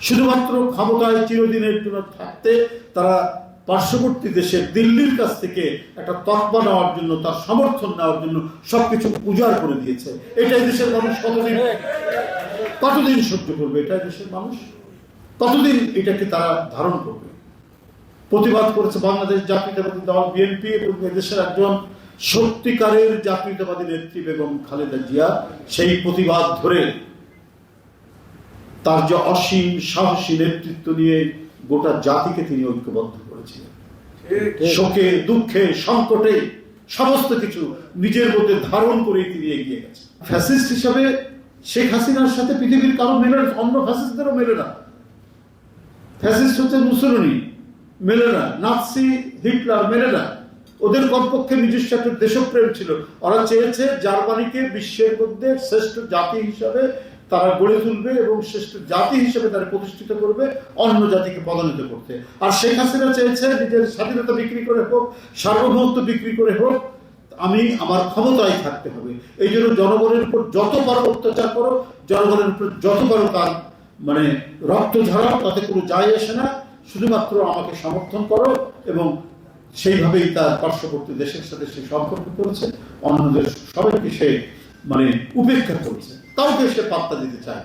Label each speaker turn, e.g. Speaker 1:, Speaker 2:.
Speaker 1: শুধুমাত্র ক্ষমতায় চিরদিনের জন্য থাকতে তারা পার্শ্ববর্তী দেশের দিল্লির কাছ থেকে একটা তকমা নেওয়ার জন্য, তার সমর্থন নেওয়ার জন্য সবকিছু উজাড় করে দিয়েছে। এটাই দেশের মানুষ কতদিন সহ্য করবে? এটাই দেশের মানুষ কতদিন এটাকে তারা ধারণ করবে? প্রতিবাদ করেছে বাংলাদেশ জাতীয়তাবাদী দল বিএনপি এবং এদেশের একজন সত্যিকারের জাতীয়তাবাদী নেত্রী বেগম খালেদা জিয়া। সেই প্রতিবাদ ধরে তার যে অসীম সাহসী নেতৃত্ব নিয়ে গোটা জাতিকে তিনি ঐক্যবদ্ধ করেছিলেন। শোকে, দুঃখে, সংকটে সমস্ত কিছু নিজের মধ্যে ধারণ করে তিনি এগিয়ে গেছেন। ফ্যাসিস্ট হিসাবে শেখ হাসিনার সাথে পৃথিবীর কারো মেলে না, অন্য ফ্যাসিস্টদেরও মেলে না। ফ্যাসিস্ট হচ্ছে মুসলিনী, মেলে না। নাৎসি হিটলার, মেলে না। ওদের কমপক্ষে নিজস্ব একটা দেশপ্রেম ছিল। ওরা চেয়েছে জার্মানিকে বিশ্বের মধ্যে শ্রেষ্ঠ জাতি হিসাবে তারা গড়ে তুলবে এবং শ্রেষ্ঠ জাতি হিসেবে তারা প্রতিষ্ঠিত করবে, অন্য জাতিকে পদান্বিত করতে। আর শেখ হাসিনা চেয়েছে নিজের স্বাধীনতা বিক্রি করে হোক, সার্বভৌমত্ব বিক্রি করে হোক, আমি আমার ক্ষমতায় থাকতে হবে। এই জন্য জনগণের উপর যত পারো অত্যাচার করো, জনগণের উপর যত পারো তার রক্ত ঝরাও, তাতে কোনো যায় আসে না। শুধুমাত্র আমাকে সমর্থন করো। এবং সেইভাবেই তার পার্শ্ববর্তী দেশের সাথে সে সম্পর্ক করেছে। অন্যদের সবাইকে সে উপেক্ষা করেছে, কাউকে সে পাত্তা দিতে চায়।